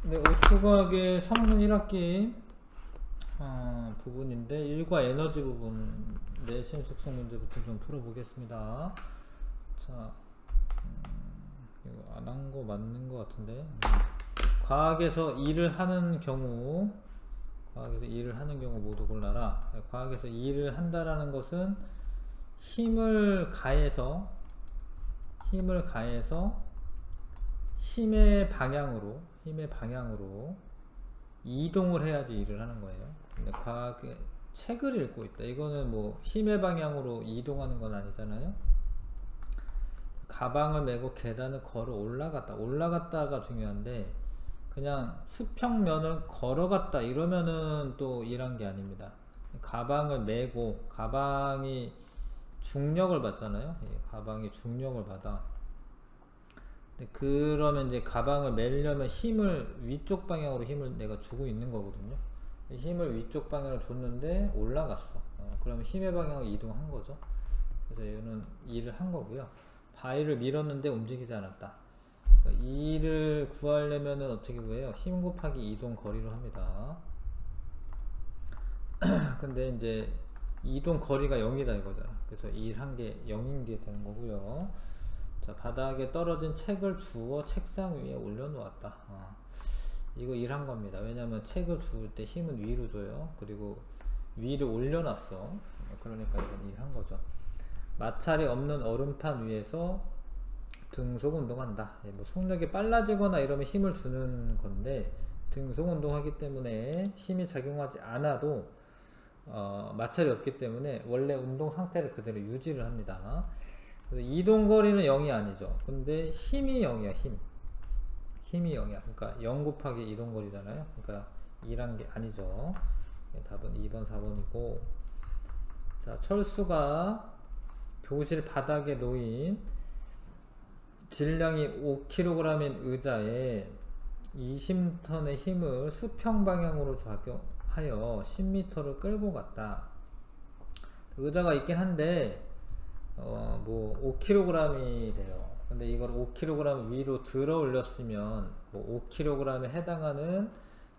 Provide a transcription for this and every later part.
네, 오수과학의 3학년 1학기 부분인데 일과 에너지 부분 내신 숙성 문제부터 좀 풀어보겠습니다. 자, 이거 안 한 거 맞는 거 같은데. 과학에서 일을 하는 경우, 과학에서 일을 하는 경우 모두 골라라. 과학에서 일을 한다라는 것은 힘을 가해서 힘의 방향으로 이동을 해야지 일을 하는 거예요. 근데 과학의 책을 읽고 있다. 이거는 뭐 힘의 방향으로 이동하는 건 아니잖아요. 가방을 메고 계단을 걸어 올라갔다가 중요한데 그냥 수평면을 걸어갔다 이러면은 또 일한 게 아닙니다. 가방을 메고 가방이 중력을 받잖아요. 가방이 중력을 받아. 그러면 이제 가방을 메려면 위쪽 방향으로 힘을 내가 주고 있는 거거든요. 힘을 위쪽 방향으로 줬는데 올라갔어. 그러면 힘의 방향으로 이동한 거죠. 그래서 얘는 일을 한 거고요. 바위를 밀었는데 움직이지 않았다. 그러니까 일을 구하려면 어떻게 구해요? 힘 곱하기 이동 거리로 합니다. 근데 이제 이동 거리가 0이다 이거잖아. 그래서 일한 게 0인 게 되는 거고요. 자, 바닥에 떨어진 책을 주워 책상 위에 올려놓았다. 이거 일한 겁니다. 왜냐면 책을 주울 때 힘은 위로 줘요. 그리고 위로 올려놨어. 그러니까 이건 일한 거죠. 마찰이 없는 얼음판 위에서 등속 운동한다. 뭐 속력이 빨라지거나 이러면 힘을 주는 건데 등속 운동하기 때문에 힘이 작용하지 않아도 마찰이 없기 때문에 원래 운동 상태를 그대로 유지를 합니다. 그래서 이동거리는 0이 아니죠. 근데 힘이 0이야. 힘이 0이야. 그러니까 0 곱하기 이동거리잖아요. 그러니까 2란 게 아니죠. 답은 2번 4번이고. 자, 철수가 교실 바닥에 놓인 질량이 5kg인 의자에 20ton의 힘을 수평 방향으로 작용하여 10m를 끌고 갔다. 의자가 있긴 한데 뭐 5kg이 돼요. 근데 이걸 5kg 위로 들어 올렸으면 뭐 5kg에 해당하는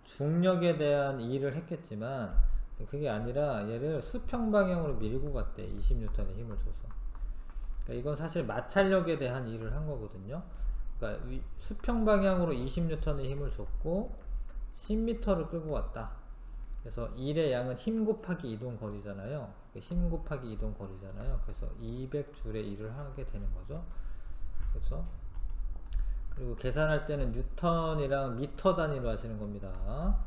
중력에 대한 일을 했겠지만 그게 아니라 얘를 수평 방향으로 밀고 갔대. 20N의 힘을 줘서. 그러니까 이건 사실 마찰력에 대한 일을 한 거거든요. 그러니까 수평 방향으로 20N의 힘을 줬고 10m를 끌고 갔다. 그래서 일의 양은 힘 곱하기 이동 거리잖아요. 힘 곱하기 이동 거리잖아요. 그래서 200줄의 일을 하게 되는 거죠. 그렇죠? 그리고 계산할 때는 뉴턴이랑 미터 단위로 하시는 겁니다.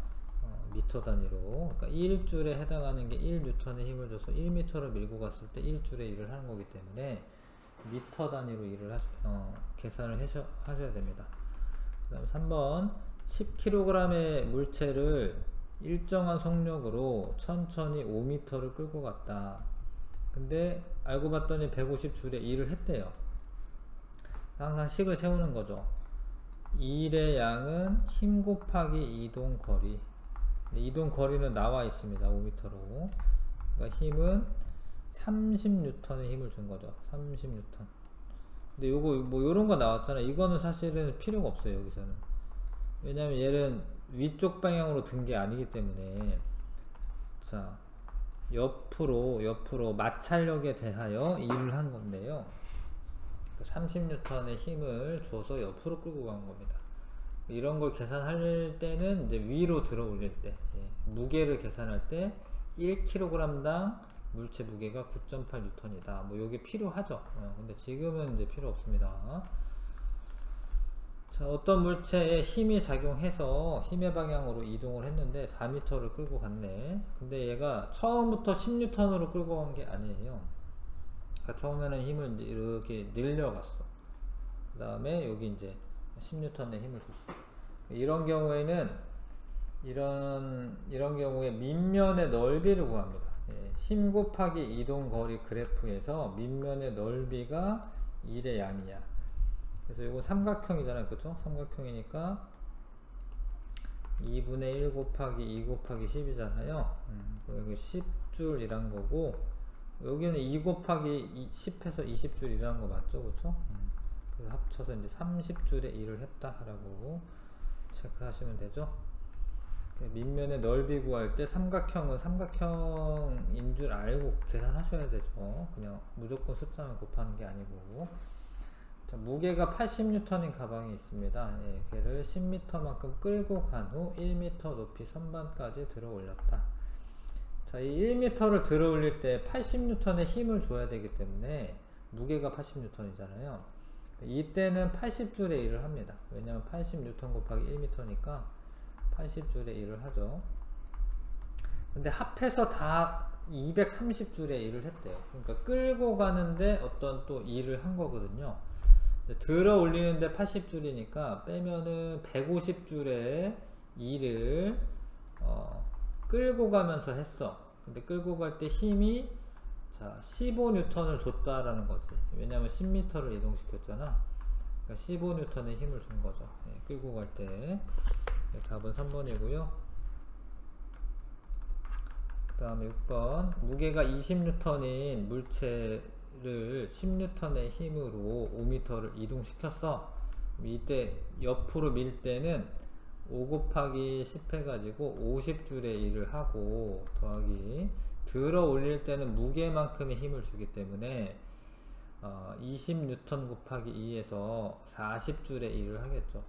미터 단위로. 그러니까 1줄에 해당하는 게 1뉴턴의 힘을 줘서 1m를 밀고 갔을 때 1줄의 일을 하는 거기 때문에 미터 단위로 일을 계산을 하셔야 됩니다. 그 다음 3번 10kg의 물체를 일정한 속력으로 천천히 5m를 끌고 갔다. 근데 알고 봤더니 150줄에 일을 했대요. 항상 식을 세우는 거죠. 일의 양은 힘 곱하기 이동 거리. 이동 거리는 나와 있습니다. 5m로. 그러니까 힘은 30N의 힘을 준 거죠. 30N. 근데 요거 뭐 요런 거 나왔잖아요. 이거는 사실은 필요가 없어요. 여기서는. 왜냐면 얘는 위쪽 방향으로 든 게 아니기 때문에. 자, 옆으로 마찰력에 대하여 일을 한 건데요. 30N의 힘을 줘서 옆으로 끌고 간 겁니다. 이런 걸 계산할 때는 이제 위로 들어 올릴 때, 무게를 계산할 때 1kg당 물체 무게가 9.8N이다. 뭐 요게 필요하죠. 근데 지금은 이제 필요 없습니다. 자, 어떤 물체에 힘이 작용해서 힘의 방향으로 이동을 했는데 4m를 끌고 갔네. 근데 얘가 처음부터 10N으로 끌고 간 게 아니에요. 그러니까 처음에는 힘을 이제 이렇게 늘려갔어. 그 다음에 여기 이제 10N의 힘을 줬어. 이런 경우에는 이런 경우에 밑면의 넓이를 구합니다. 힘 곱하기 이동 거리 그래프에서 밑면의 넓이가 1의 양이야. 그래서 이거 삼각형이잖아요. 그쵸? 삼각형이니까 2분의 1 곱하기 2 곱하기 10이잖아요. 그리고 10줄이란 거고, 여기는 2 곱하기 10해서 20줄이라는 거 맞죠? 그쵸? 그래서 합쳐서 이제 30줄의 일을 했다라고 체크하시면 되죠. 밑면의 넓이 구할 때 삼각형은 삼각형인 줄 알고 계산하셔야 되죠. 그냥 무조건 숫자만 곱하는 게 아니고. 자, 무게가 80N인 가방이 있습니다. 예, 걔를 10m만큼 끌고 간 후 1m 높이 선반까지 들어 올렸다. 자, 이 1m를 들어 올릴 때 80N의 힘을 줘야 되기 때문에 무게가 80N이잖아요. 이때는 80줄의 일을 합니다. 왜냐하면 80N 곱하기 1m니까 80줄의 일을 하죠. 근데 합해서 다 230줄의 일을 했대요. 그러니까 끌고 가는데 어떤 또 일을 한 거거든요. 들어 올리는데 80줄이니까 빼면은 150줄의 일을 끌고 가면서 했어. 근데 끌고 갈 때 힘이 자 15N을 줬다라는 거지. 왜냐면 10m를 이동시켰잖아. 그러니까 15N의 힘을 준 거죠. 네, 끌고 갈 때. 네, 답은 3번이고요. 그 다음에 6번 무게가 20N인 물체를 10N의 힘으로 5m를 이동시켰어. 이때 옆으로 밀 때는 5 곱하기 10 해가지고 50줄의 일을 하고 더하기 들어 올릴 때는 무게만큼의 힘을 주기 때문에 20N 곱하기 2에서 40줄의 일을 하겠죠.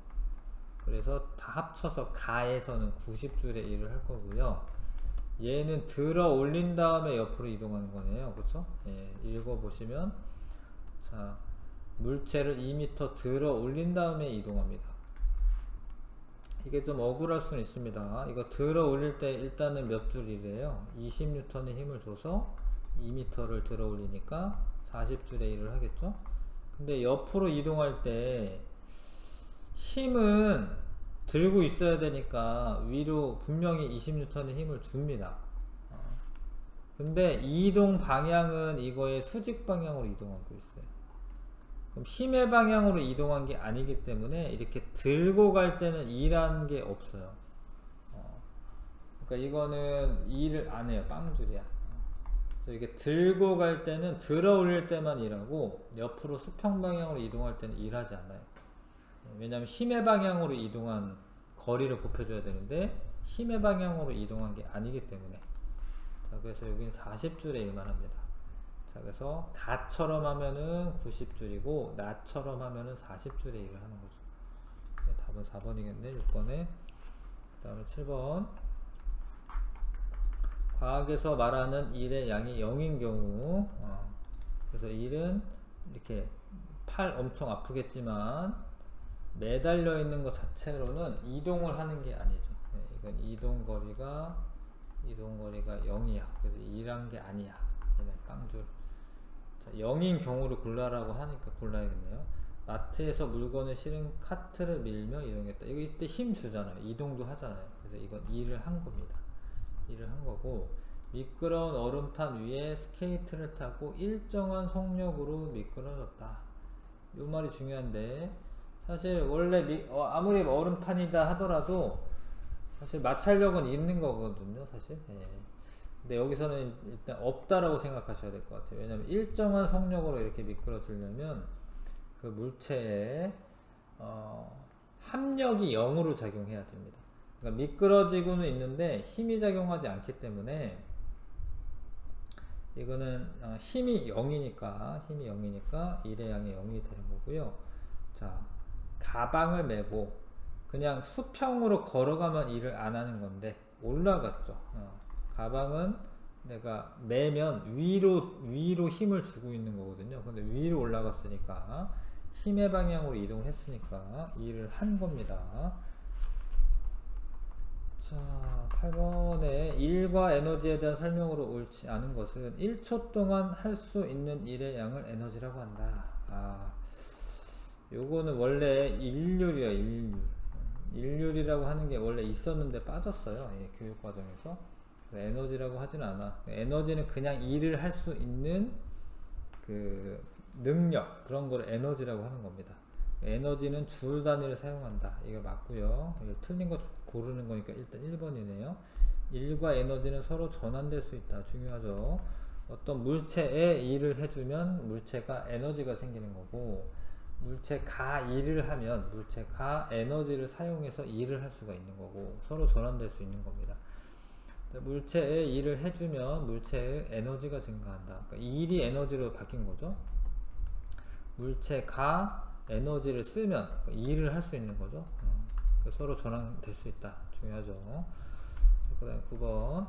그래서 다 합쳐서 가에서는 90줄의 일을 할 거고요. 얘는 들어 올린 다음에 옆으로 이동하는 거네요. 그쵸? 예, 읽어보시면 자 물체를 2m 들어 올린 다음에 이동합니다. 이게 좀 억울할 수는 있습니다. 이거 들어 올릴 때 일단은 몇 줄이래요? 20N의 힘을 줘서 2m를 들어 올리니까 40줄의 일을 하겠죠? 근데 옆으로 이동할 때 힘은 들고 있어야 되니까 위로 분명히 20N의 힘을 줍니다. 근데 이동 방향은 이거의 수직 방향으로 이동하고 있어요. 그럼 힘의 방향으로 이동한 게 아니기 때문에 이렇게 들고 갈 때는 일하는 게 없어요. 그러니까 이거는 일을 안 해요. 빵줄이야. 이렇게 들고 갈 때는 들어 올릴 때만 일하고 옆으로 수평 방향으로 이동할 때는 일하지 않아요. 왜냐하면 힘의 방향으로 이동한 거리를 곱해줘야 되는데 힘의 방향으로 이동한 게 아니기 때문에. 자, 그래서 여기는 40줄의 일만 합니다. 자, 그래서 가처럼 하면은 90줄이고 나처럼 하면은 40줄의 일을 하는 거죠. 네, 답은 4번이겠네. 6번에. 그 다음에 7번 과학에서 말하는 일의 양이 0인 경우 그래서 일은 이렇게 팔 엄청 아프겠지만 매달려 있는 것 자체로는 이동을 하는 게 아니죠. 네, 이건 이동거리가 0이야. 그래서 일한 게 아니야. 얘는 깡줄. 자, 0인 경우를 골라라고 하니까 골라야겠네요. 마트에서 물건을 실은 카트를 밀며 이동했다. 이거 이때 힘 주잖아요. 이동도 하잖아요. 그래서 이건 일을 한 겁니다. 일을 한 거고 미끄러운 얼음판 위에 스케이트를 타고 일정한 속력으로 미끄러졌다. 이 말이 중요한데 사실 원래 아무리 얼음판이다 하더라도 사실 마찰력은 있는 거거든요. 사실. 예. 근데 여기서는 일단 없다라고 생각하셔야 될 것 같아요. 왜냐면 일정한 속력으로 이렇게 미끄러지려면 그 물체에 합력이 0으로 작용해야 됩니다. 그러니까 미끄러지고는 있는데 힘이 작용하지 않기 때문에 이거는 힘이 0이니까 일의 양이 0이 되는 거고요. 자, 가방을 메고 그냥 수평으로 걸어가면 일을 안 하는 건데 올라갔죠. 가방은 내가 매면 위로 힘을 주고 있는 거거든요. 근데 위로 올라갔으니까 힘의 방향으로 이동을 했으니까 일을 한 겁니다. 자, 8번에 일과 에너지에 대한 설명으로 옳지 않은 것은 1초 동안 할 수 있는 일의 양을 에너지라고 한다. 요거는 원래 일률이야. 일률이라고 하는 게 원래 있었는데 빠졌어요. 예, 교육과정에서. 에너지라고 하진 않아. 에너지는 그냥 일을 할 수 있는 그 능력, 그런 걸 에너지라고 하는 겁니다. 에너지는 줄 단위를 사용한다. 이거 맞고요. 이거 틀린 거 고르는 거니까 일단 1번이네요. 일과 에너지는 서로 전환될 수 있다. 중요하죠. 어떤 물체에 일을 해주면 물체가 에너지가 생기는 거고 물체가 일을 하면 물체가 에너지를 사용해서 일을 할 수가 있는 거고 서로 전환될 수 있는 겁니다. 물체에 일을 해주면 물체의 에너지가 증가한다. 그러니까 일이 에너지로 바뀐 거죠. 물체가 에너지를 쓰면 일을 할 수 있는 거죠. 서로 전환될 수 있다. 중요하죠. 그 다음에 9번.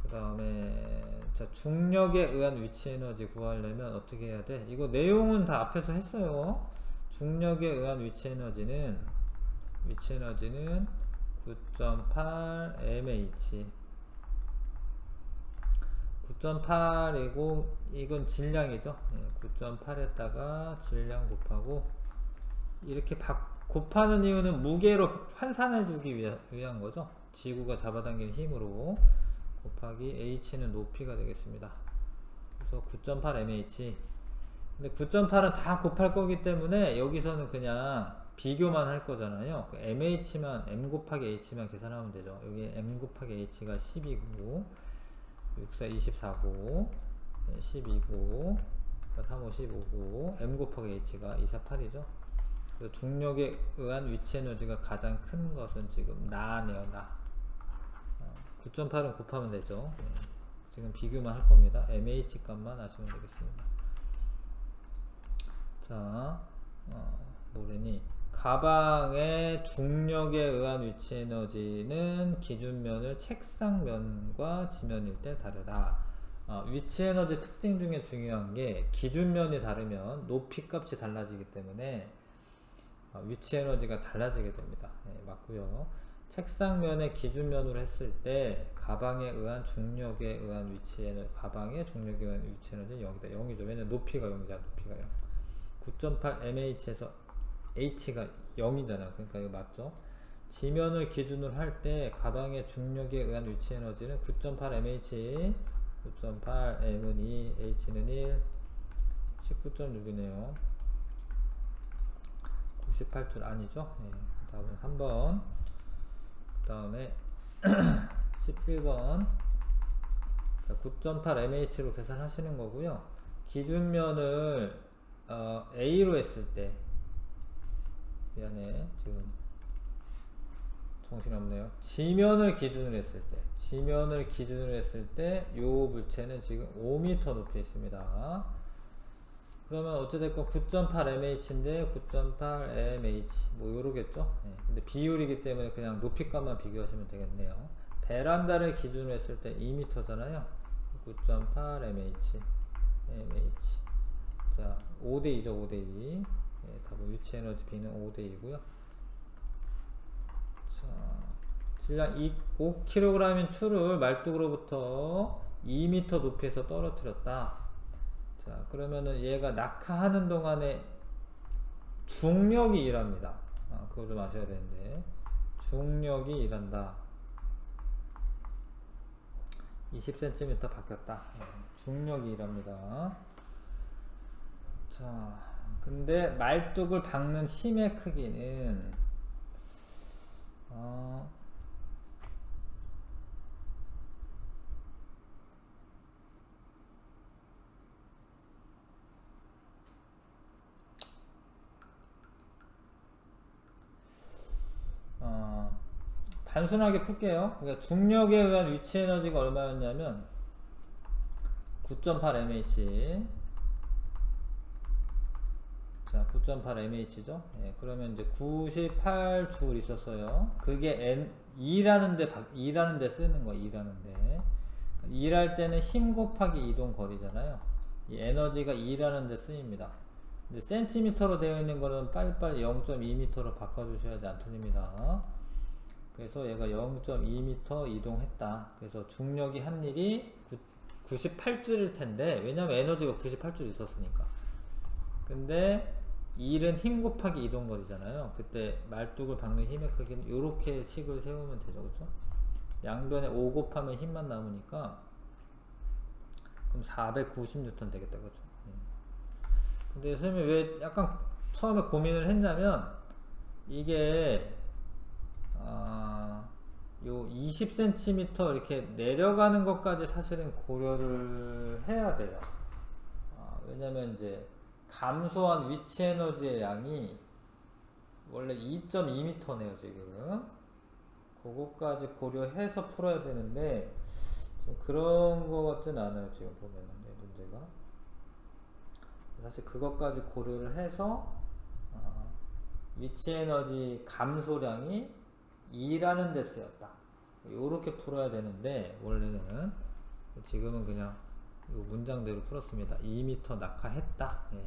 그 다음에 자, 중력에 의한 위치 에너지 구하려면 어떻게 해야 돼? 이거 내용은 다 앞에서 했어요. 중력에 의한 위치 에너지는 9.8 mH 9.8이고 이건 질량이죠. 9.8에다가 질량 곱하고 이렇게 곱하는 이유는 무게로 환산해 주기 위한 거죠. 지구가 잡아당기는 힘으로 곱하기 h는 높이가 되겠습니다. 그래서 9.8 mH. 근데 9.8은 다 곱할 거기 때문에 여기서는 그냥 비교만 할 거잖아요. mh만 m 곱하기 h만 계산하면 되죠. 여기 m 곱하기 h가 10이고 64 24고 12고 35 15고 m 곱하기 h가 248이죠. 중력에 의한 위치 에너지가 가장 큰 것은 지금 나네요. 나 9.8은 곱하면 되죠. 지금 비교만 할 겁니다. mh 값만 아시면 되겠습니다. 자, 뭐래니? 가방의 중력에 의한 위치 에너지는 기준면을 책상면과 지면일 때 다르다. 위치 에너지 특징 중에 중요한 게 기준면이 다르면 높이 값이 달라지기 때문에 위치 에너지가 달라지게 됩니다. 맞고요. 책상면의 기준면으로 했을 때 가방에 의한 중력에 의한 위치 에너지, 가방의 중력에 의한 위치 에너지는 0이다. 0이죠. 왜냐면 높이가 0이잖아. 높이가 0. 9.8 mh에서 h가 0이잖아. 그러니까 이거 맞죠? 지면을 기준으로 할 때 가방의 중력에 의한 위치 에너지는 9.8 mh 9.8 m은 2 h는 1 19.6이네요 98줄 아니죠? 다음은 3번 그 다음에 11번 자, 9.8 mh로 계산하시는 거고요. 기준면을 A로 했을 때 미안해 지금 정신없네요. 지면을 기준으로 했을 때 요 물체는 지금 5m 높이에 있습니다. 그러면 어찌됐건 9.8 mh인데 9.8 mh 뭐 요러겠죠. 근데 비율이기 때문에 그냥 높이값만 비교하시면 되겠네요. 베란다를 기준으로 했을 때 2m잖아요 9.8 mh 자 5대2죠 5대2 답은 위치 에너지 B는 5대2고요 자 질량 5kg인 추를 말뚝으로부터 2m 높이에서 떨어뜨렸다. 자 그러면은 얘가 낙하하는 동안에 중력이 일합니다. 그거 좀 아셔야 되는데 중력이 일한다. 20cm 바뀌었다. 중력이 일합니다. 자 근데 말뚝을 박는 힘의 크기는 단순하게 풀게요. 그러니까 중력에 의한 위치 에너지가 얼마였냐면 9.8 mh 자 9.8 mh죠. 그러면 이제 98줄 있었어요. 그게 일하는 데 쓰는 거야. 일할 때는 힘 곱하기 이동 거리잖아요. 이 에너지가 일하는 데 쓰입니다. 근데 센티미터로 되어 있는 거는 빨리빨리 0.2m로 바꿔주셔야지 안 틀립니다. 그래서 얘가 0.2m 이동했다. 그래서 중력이 한 일이 98줄일 텐데, 왜냐면 에너지가 98줄 있었으니까. 근데 일은 힘 곱하기 이동 거리잖아요. 그때 말뚝을 박는 힘의 크기는 이렇게 식을 세우면 되죠. 그렇죠? 양변에 5 곱하면 힘만 남으니까 그럼 490N 되겠다. 그렇죠? 근데 선생님이 왜 약간 처음에 고민을 했냐면 이게 요 20cm 이렇게 내려가는 것까지 사실은 고려를 해야 돼요. 왜냐면 이제 감소한 위치 에너지의 양이 원래 2.2m네요 지금. 그거까지 고려해서 풀어야 되는데 좀 그런 거 같진 않아요 지금 보면은. 문제가 사실 그것까지 고려를 해서 위치 에너지 감소량이 2라는 데 쓰였다 요렇게 풀어야 되는데, 원래는 지금은 그냥 요 문장대로 풀었습니다. 2m 낙하했다. 예.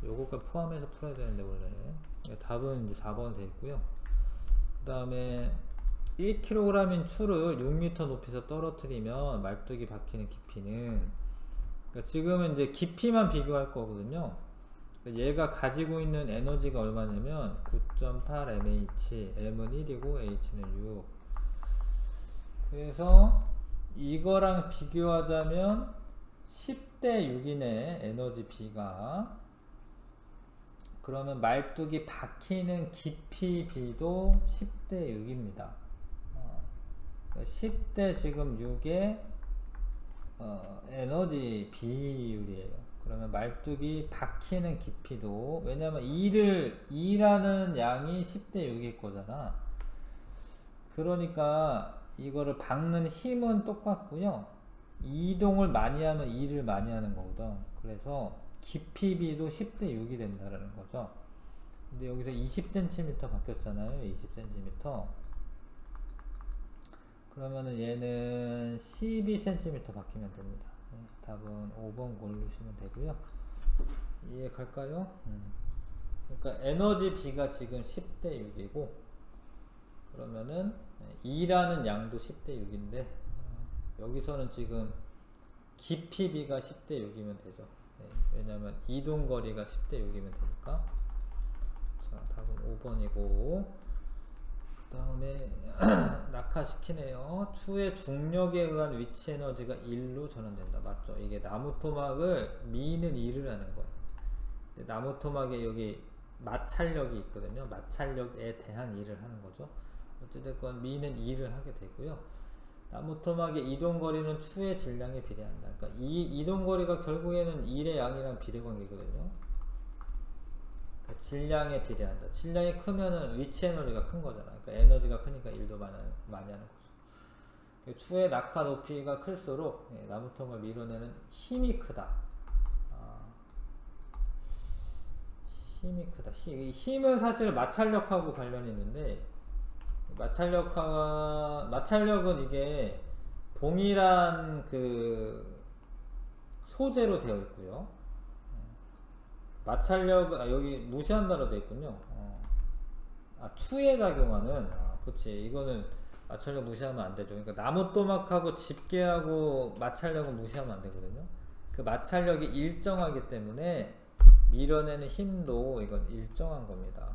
요거까지 포함해서 풀어야 되는데 원래 답은 이제 4번 돼 있고요. 그 다음에 1kg인 추를 6m 높이에서 떨어뜨리면 말뚝이 박히는 깊이는, 그러니까 지금은 이제 깊이만 비교할 거거든요. 그러니까 얘가 가지고 있는 에너지가 얼마냐면 9.8mh, m은 1이고 h는 6. 그래서 이거랑 비교하자면 10대 6이네 에너지 B가. 그러면 말뚝이 박히는 깊이 B도 10대 6입니다. 10대 지금 6의 에너지 비율이에요. 그러면 말뚝이 박히는 깊이도, 왜냐면 2라는 양이 10대 6일 거잖아. 그러니까 이거를 박는 힘은 똑같고요. 이동을 많이 하면 2를 많이 하는 거거든. 그래서 깊이 B도 10대 6이 된다라는 거죠. 근데 여기서 20cm 바뀌었잖아요. 20cm. 그러면은 얘는 12cm 바뀌면 됩니다. 답은 5번 고르시면 되고요. 이해 갈까요? 그러니까 에너지 B가 지금 10대 6이고, 그러면은 2라는 양도 10대 6인데 여기서는 지금 깊이 B가 10대 6이면 되죠. 왜냐면 이동거리가 10대 6이면 되니까. 자, 답은 5번이고, 그 다음에 낙하시키네요. 추의 중력에 의한 위치 에너지가 1로 전환된다. 맞죠? 이게 나무 토막을 미는 일을 하는 거예요. 나무 토막에 여기 마찰력이 있거든요. 마찰력에 대한 일을 하는 거죠. 어찌됐건 미는 일을 하게 되고요. 나무 토막의 이동거리는 추의 질량에 비례한다. 그러니까 이 이동거리가 결국에는 일의 양이랑 비례관계거든요. 그러니까 질량에 비례한다. 질량이 크면은 위치 에너지가 큰 거잖아. 그러니까 에너지가 크니까 일도 많이 하는 거죠. 추의 낙하 높이가 클수록 나무 토막을 밀어내는 힘이 크다. 힘이 크다. 힘은 사실 마찰력하고 관련이 있는데, 마찰력은 이게 동일한 그 소재로 되어 있고요. 마찰력, 여기 무시한다로 되어 있군요. 추에 작용하는, 그치. 이거는 마찰력 무시하면 안 되죠. 그러니까 나무 토막하고 집게하고 마찰력은 무시하면 안 되거든요. 그 마찰력이 일정하기 때문에 밀어내는 힘도 이건 일정한 겁니다.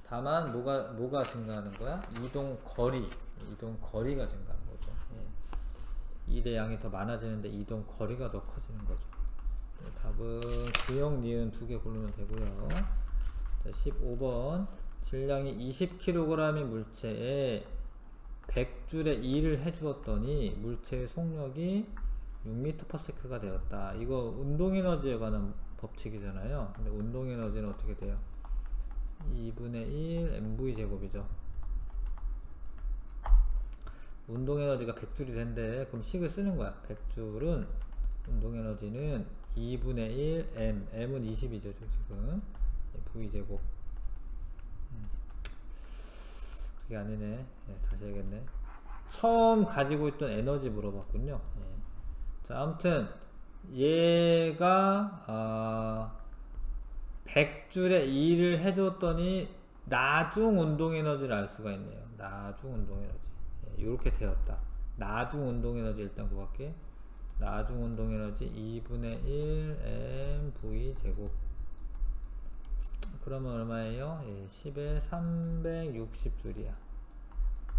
다만 뭐가 증가하는 거야? 이동거리가 증가하는 거죠. 일의 양이 더 많아지는데 이동거리가 더 커지는 거죠. 답은 구형, 니은 두 개 고르면 되고요. 15번 질량이 20kg인 물체에 100줄의 2를 해주었더니 물체의 속력이 6m/s가 되었다. 이거 운동에너지에 관한 법칙이잖아요. 근데 운동에너지는 어떻게 돼요? 2분의 1 mv 제곱이죠. 운동에너지가 100줄이 된대. 그럼 식을 쓰는 거야. 100줄은 운동에너지는 2분의 1 m은 20이죠 지금. v 제곱. 그게 아니네. 다시 해야겠네. 처음 가지고 있던 에너지 물어봤군요. 자, 아무튼 얘가 100줄의 2를 해줬더니 나중 운동에너지를 알 수가 있네요. 나중 운동에너지. 이렇게 되었다. 나중 운동에너지 일단 구할게. 나중 운동에너지 2분의 1 mv 제곱. 그러면 얼마예요? 10에 360줄이야.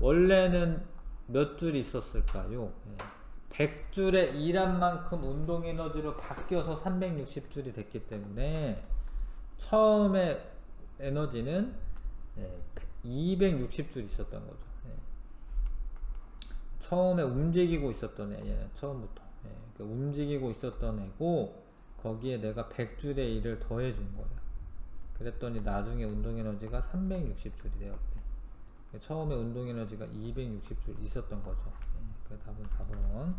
원래는 몇 줄 있었을까요? 100줄에 2란 만큼 운동에너지로 바뀌어서 360줄이 됐기 때문에 처음에 에너지는 260줄 있었던 거죠. 처음에 움직이고 있었던 애는 처음부터. 움직이고 있었던 애고 거기에 내가 100줄의 1을 더해 준 거야. 그랬더니 나중에 운동에너지가 360줄이 되었대. 처음에 운동에너지가 260줄 있었던 거죠. 그 답은 4번.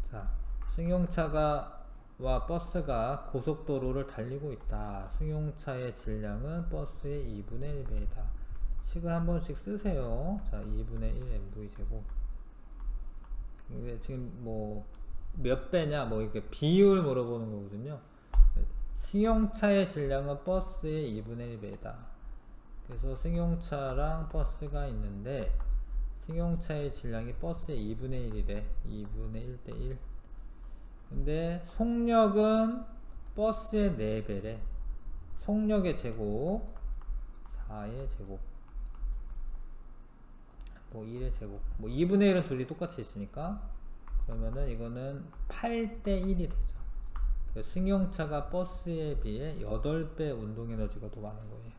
자, 승용차와 버스가 고속도로를 달리고 있다. 승용차의 질량은 버스의 2분의 1배이다. 식을 한 번씩 쓰세요. 자, 2분의 1 mv제곱. 지금 뭐 몇 배냐 뭐 이렇게 비율 물어보는 거거든요. 승용차의 질량은 버스의 2분의 1배이다. 그래서 승용차랑 버스가 있는데 승용차의 질량이 버스의 2분의 1이래. 2분의 1대 1. 근데 속력은 버스의 4배래. 속력의 제곱 4의 제곱 뭐 1의 제곱 뭐 2분의 1은 둘이 똑같이 있으니까 그러면은 이거는 8대 1이 되죠. 승용차가 버스에 비해 8배 운동에너지가 더 많은 거예요.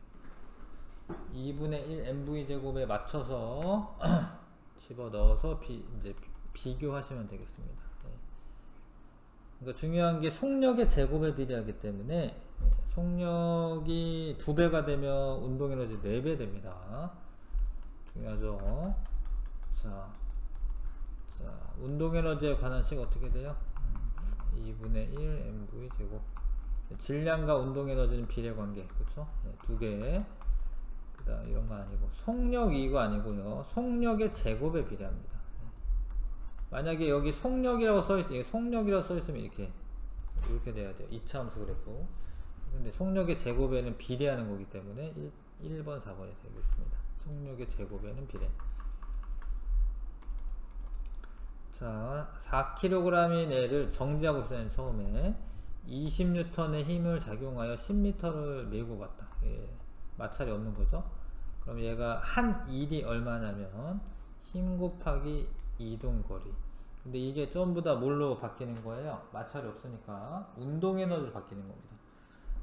2분의 1 mv제곱에 맞춰서 집어넣어서 이제 비교하시면 되겠습니다. 그러니까 중요한 게 속력의 제곱에 비례하기 때문에 속력이 2배가 되면 운동에너지 4배 됩니다. 중요하죠. 자, 운동에너지에 관한 식 어떻게 돼요? 2분의 1 mv제곱. 질량과 운동에너지는 비례관계, 그쵸? 2개. 그 다음 이런 거 아니고 속력 이거 아니고요. 속력의 제곱에 비례합니다. 만약에 여기 속력이라고 써있으면 속력이라고 써있으면 이렇게 돼야 돼요. 이차함수 그래프. 근데 속력의 제곱에는 비례하는 거기 때문에 1번 4번이 되겠습니다. 속력의 제곱에는 비례. 자, 4kg인 애를 정지하고 있어요. 처음에 20N의 힘을 작용하여 10m를 밀고 갔다. 마찰이 없는 거죠. 그럼 얘가 한 일이 얼마냐면 힘 곱하기 이동거리. 근데 이게 전부 다 뭘로 바뀌는 거예요? 마찰이 없으니까 운동에너지로 바뀌는 겁니다.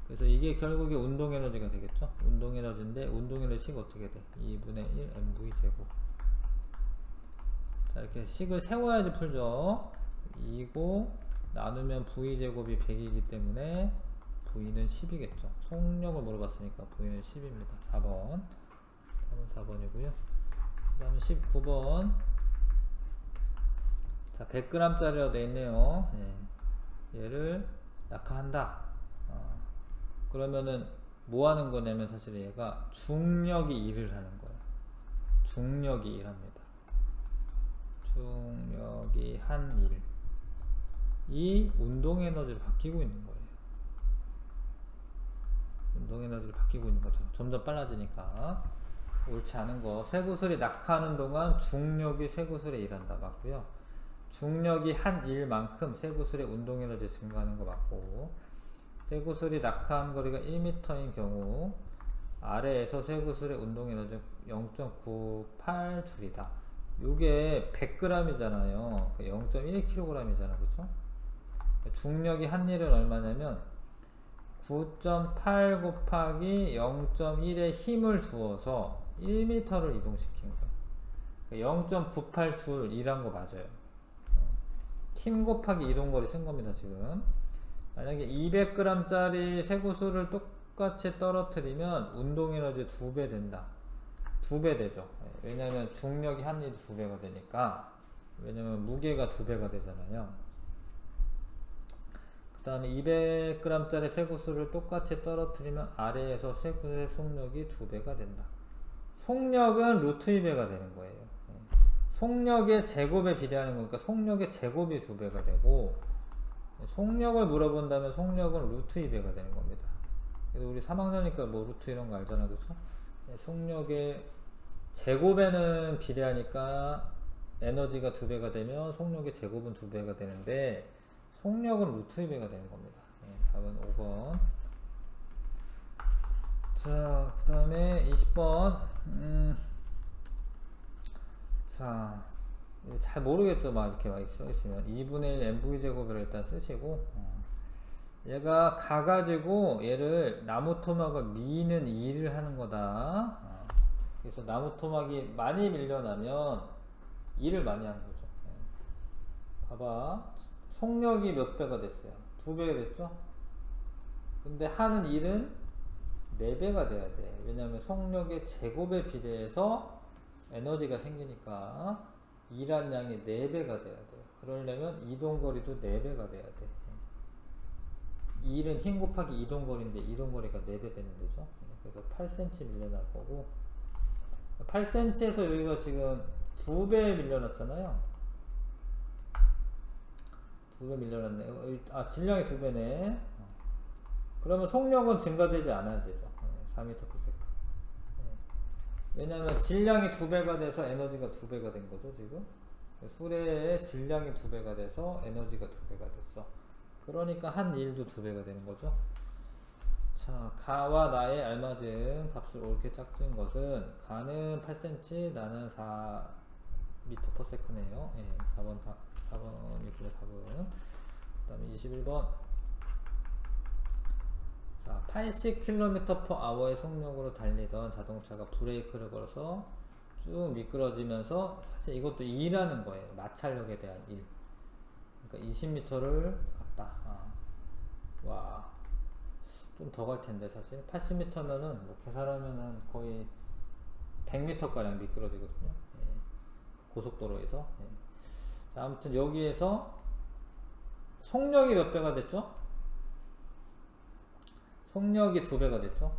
그래서 이게 결국에 운동에너지가 되겠죠. 운동에너지인데 운동에너지 식 어떻게 돼? 2분의 1 mv제곱. 자, 이렇게 식을 세워야지 풀죠. 2고 나누면 v제곱이 100이기 때문에 V는 10이겠죠. 속력을 물어봤으니까 V는 10입니다. 4번. 4번이고요. 그 다음에 19번. 자, 100g짜리로 되어 있네요. 얘를 낙하한다. 그러면은 뭐 하는 거냐면 사실 얘가 중력이 일을 하는 거예요. 중력이 일합니다. 중력이 한 일. 이 운동에너지로 바뀌고 있는 거예요. 운동에너지로 바뀌고 있는 거죠. 점점 빨라지니까. 옳지 않은 거. 쇠구슬이 낙하하는 동안 중력이 쇠구슬에 일한다. 맞고요. 중력이 한 일만큼 쇠구슬의 운동에너지 증가하는 거 맞고, 쇠구슬이 낙하한 거리가 1m인 경우 아래에서 쇠구슬의 운동에너지 0.98줄이다. 요게 100g이잖아요. 0.1kg이잖아. 그쵸? 중력이 한 일은 얼마냐면 9.8 곱하기 0.1의 힘을 주어서 1m를 이동시킨 거예요. 0.98줄 일한 거 맞아요. 힘 곱하기 이동거리 쓴 겁니다. 지금 만약에 200g 짜리 쇠구슬을 똑같이 떨어뜨리면 운동에너지 2배 된다. 2배 되죠. 왜냐면 중력이 한 일이 2배가 되니까. 왜냐면 무게가 2배가 되잖아요. 그 다음에 200g 짜리 쇠구슬을 똑같이 떨어뜨리면 아래에서 쇠구슬의 속력이 2배가 된다. 속력은 루트 2배가 되는 거예요. 속력의 제곱에 비례하는 거니까 속력의 제곱이 2배가 되고, 속력을 물어본다면 속력은 루트 2배가 되는 겁니다. 그래서 우리 3학년이니까 뭐 루트 이런 거 알잖아. 그쵸? 속력의 제곱에는 비례하니까 에너지가 2배가 되면 속력의 제곱은 2배가 되는데, 속력은 루트 2배가 되는 겁니다. 답은 5번. 자, 그 다음에 20번. 자, 잘 모르겠죠. 막 이렇게 막 써있으면 2분의 1 mv제곱을 일단 쓰시고, 얘가 가가지고 얘를 나무 토막을 미는 일을 하는 거다. 그래서 나무 토막이 많이 밀려나면 일을 많이 한 거죠. 봐봐. 속력이 몇 배가 됐어요? 2배가 됐죠? 근데 하는 일은 4배가 돼야 돼. 왜냐면 속력의 제곱에 비례해서 에너지가 생기니까 일한 양이 4배가 돼야 돼. 그러려면 이동거리도 4배가 돼야 돼. 일은 힘 곱하기 이동거리인데 이동거리가 4배 되면 되죠. 그래서 8cm 밀려날 거고, 8cm에서 여기가 지금 2배 밀려났잖아요. 2배 밀려났네. 아, 질량이 2배네. 그러면 속력은 증가되지 않아야 되죠. 4m/s. 왜냐하면 질량이 2배가 돼서 에너지가 2배가 된 거죠, 지금. 수레의 질량이 2배가 돼서 에너지가 2배가 됐어. 그러니까 한 일도 2배가 되는 거죠. 자, 가와 나에 알맞은 값을 옳게 짝진 것은, 가는 8cm, 나는 4m/s네요. 예, 4번이고요, 답은. 그 다음에 21번. 자, 80km/h의 속력으로 달리던 자동차가 브레이크를 걸어서 쭉 미끄러지면서, 사실 이것도 일하는 거예요. 마찰력에 대한 일. 그러니까 20m를 갔다. 와, 좀 더 갈 텐데 사실 80m면은 뭐 계산하면은 거의 100m 가량 미끄러지거든요. 예. 고속도로에서. 예. 자, 아무튼 여기에서 속력이 몇 배가 됐죠? 속력이 2배가 됐죠.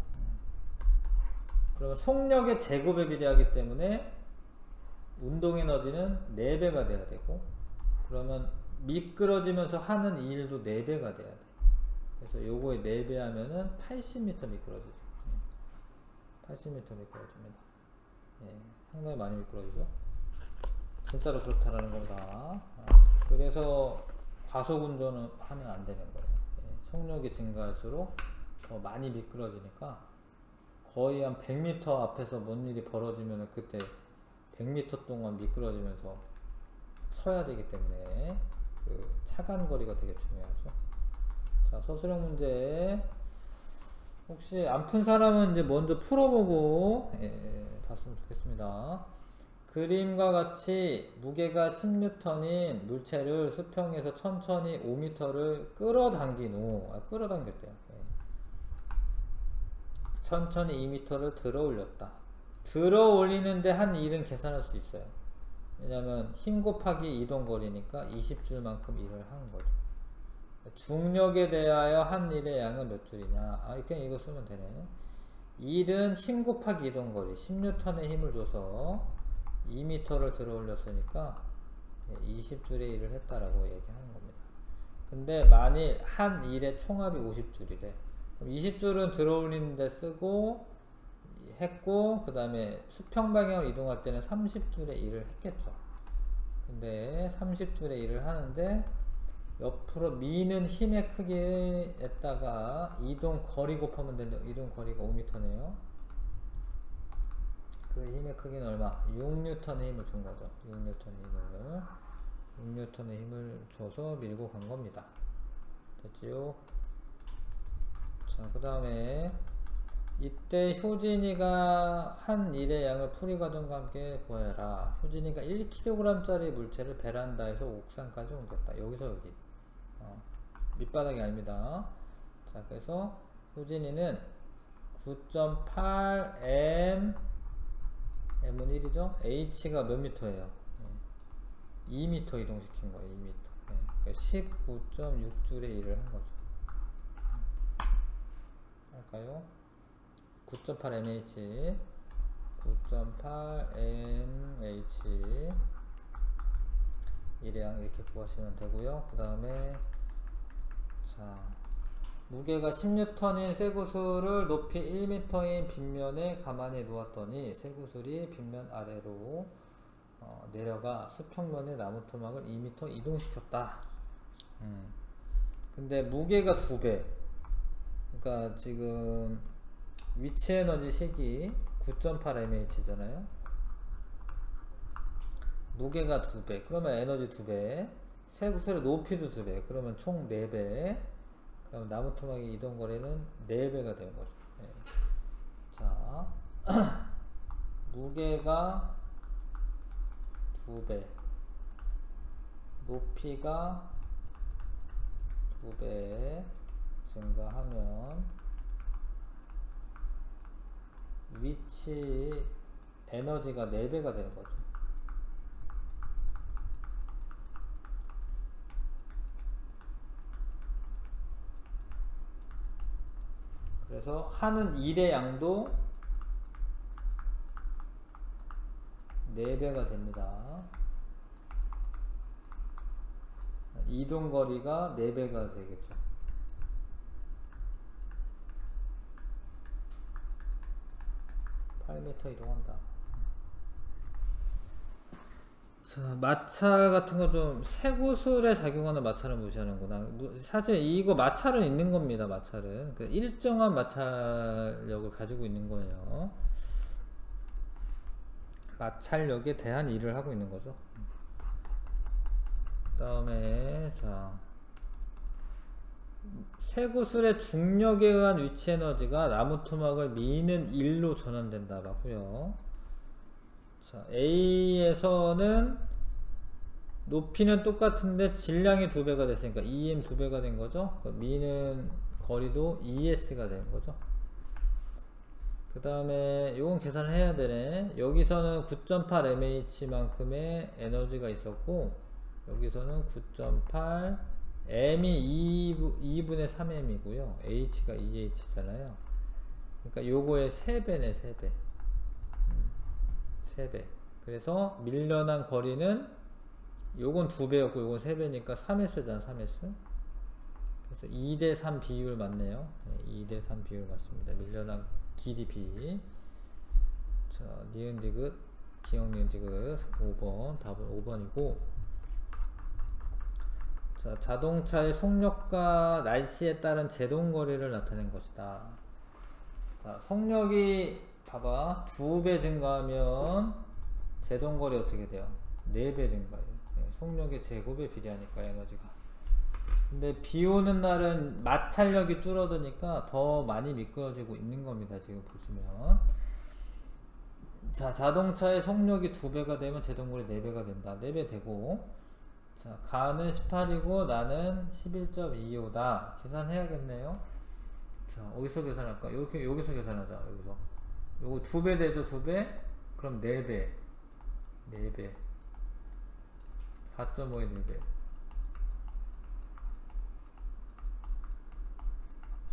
그러면 속력의 제곱에 비례하기 때문에 운동 에너지는 4배가 돼야 되고, 그러면 미끄러지면서 하는 일도 4배가 돼야 돼. 그래서 요거에 4배 하면은 80m 미끄러지죠. 80m 미끄러집니다. 예, 상당히 많이 미끄러지죠. 진짜로 그렇다라는 겁니다. 그래서 과속 운전을 하면 안 되는 거예요. 예, 속력이 증가할수록 더 많이 미끄러지니까, 거의 한 100m 앞에서 뭔 일이 벌어지면 그때 100m 동안 미끄러지면서 서야 되기 때문에 그 차간 거리가 되게 중요하죠. 자, 서술형 문제. 혹시 안 푼 사람은 이제 먼저 풀어보고 봤으면 좋겠습니다. 그림과 같이 무게가 10N인 물체를 수평에서 천천히 5m를 끌어당긴 후, 끌어당겼대요. 천천히 2m를 들어 올렸다. 들어 올리는데 한 일은 계산할 수 있어요. 왜냐면 힘 곱하기 이동거리니까 20줄만큼 일을 한 거죠. 중력에 대하여 한 일의 양은 몇 줄이냐. 그냥 이거 쓰면 되네. 일은 힘 곱하기 이동거리 10N의 힘을 줘서 2m를 들어 올렸으니까 20줄의 일을 했다라고 얘기하는 겁니다. 근데 만일 한 일의 총합이 50줄이래. 그럼 20줄은 들어 올리는데 쓰고 했고, 그 다음에 수평 방향으로 이동할 때는 30줄의 일을 했겠죠. 근데 30줄의 일을 하는데 옆으로 미는 힘의 크기에다가 이동 거리 곱하면 되는데, 이동 거리가 5m네요. 그 힘의 크기는 얼마? 6N의 힘을 준 거죠. 6N의 힘을 줘서 밀고 간 겁니다. 됐지요? 자, 그 다음에 이때 효진이가 한 일의 양을 풀이 과정과 함께 구해라. 효진이가 1kg짜리 물체를 베란다에서 옥상까지 옮겼다. 여기서 여기. 밑바닥이 아닙니다. 자, 그래서 효진이는 9.8m, m은 1이죠? h가 몇 미터예요? 2m 이동시킨 거예요. 2m. 그러니까 19.6줄의 일을 한 거죠. 할까요? 9.8mh 9.8mh 일량 이렇게 구하시면 되고요. 그 다음에 자, 무게가 10N인 쇠구슬을 높이 1m인 빗면에 가만히 놓았더니 쇠구슬이 빗면 아래로 내려가 수평면의 나무 토막을 2m 이동시켰다. 근데 무게가 2배. 그러니까 지금 위치 에너지 식이 9.8mh잖아요. 무게가 2배. 그러면 에너지 2배. 쇠구슬의 높이도 2배. 그러면 총 4배. 그럼 나무 토막의 이동 거리는 4배가 되는 거죠. 네. 자, 무게가 2배. 높이가 2배 증가하면 위치 에너지가 4배가 되는 거죠. 그래서 하는 일의 양도 4배가 됩니다. 이동 거리가 4배가 되겠죠. 이동한다. 자, 마찰 같은 거 좀 쇠구슬에 작용하는 마찰은 무시하는구나. 사실 이거 마찰은 있는 겁니다. 마찰은 그 일정한 마찰력을 가지고 있는 거예요. 마찰력에 대한 일을 하고 있는 거죠. 그 다음에 자, 쇠구슬의 중력에 의한 위치 에너지가 나무 토막을 미는 일로 전환된다 맞고요. 자, A에서는 높이는 똑같은데 질량이 2배가 됐으니까 EM 2배가 된 거죠. 미는 거리도 ES가 되는 거죠. 그 다음에 요건 계산을 해야 되네. 여기서는 9.8 mH 만큼의 에너지가 있었고 여기서는 9.8 m이 2분의 3m이고요. h가 2h잖아요. 그러니까 요거의 3배네 3배. 3배. 그래서 밀려난 거리는 요건 2배였고 요건 3배니까 3s잖아 3s. 그래서 2대3 비율 맞네요. 네, 2대3 비율 맞습니다. 밀려난 길이 비. 자, 니은 디귿 기억 니은 디귿 5번 답은 5번이고 자, 자동차의 속력과 날씨에 따른 제동거리를 나타낸 것이다. 자, 속력이 봐봐 2배 증가하면 제동거리 어떻게 돼요? 4배 증가해요. 네, 속력의 제곱에 비례하니까 에너지가. 근데 비 오는 날은 마찰력이 줄어드니까 더 많이 미끄러지고 있는 겁니다. 지금 보시면. 자, 자동차의 속력이 2배가 되면 제동거리 4배가 된다. 4배 되고 자, 가는 18이고 나는 11.25다. 계산해야겠네요. 자, 어디서 계산할까? 여기서 계산하자. 여기서. 요거 2배 되죠? 2배? 그럼 4배. 4배. 4.5에 4배.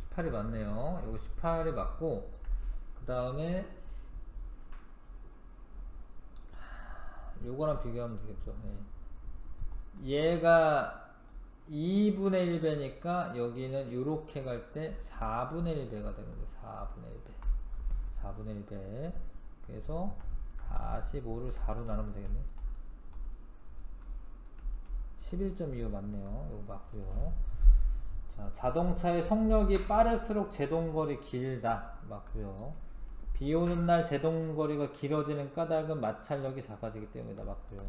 18이 맞네요. 요거 18이 맞고, 그 다음에, 요거랑 비교하면 되겠죠. 네. 얘가 2분의 1배니까 여기는 요렇게 갈 때 4분의 1배가 되는 거예요. 4분의 1배. 4분의 1배. 그래서 45를 4로 나누면 되겠네. 11.25 맞네요. 이거 맞고요. 자, 자동차의 속력이 빠를수록 제동거리 길다. 맞고요. 비 오는 날 제동거리가 길어지는 까닭은 마찰력이 작아지기 때문이다. 맞고요.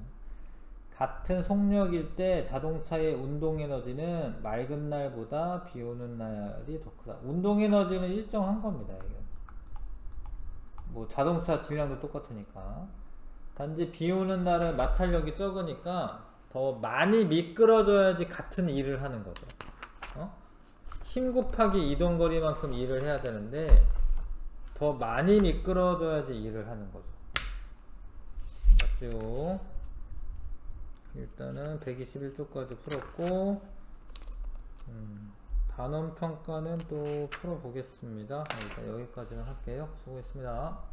같은 속력일 때 자동차의 운동에너지는 맑은 날보다 비 오는 날이 더 크다. 운동에너지는 일정한 겁니다. 이게. 뭐 자동차 질량도 똑같으니까. 단지 비 오는 날은 마찰력이 적으니까 더 많이 미끄러져야지 같은 일을 하는 거죠. 힘 곱하기 이동거리만큼 일을 해야 되는데 더 많이 미끄러져야지 일을 하는 거죠. 맞죠? 일단은 121쪽까지 풀었고 단원 평가는 또 풀어보겠습니다. 일단 여기까지는 할게요. 수고했습니다.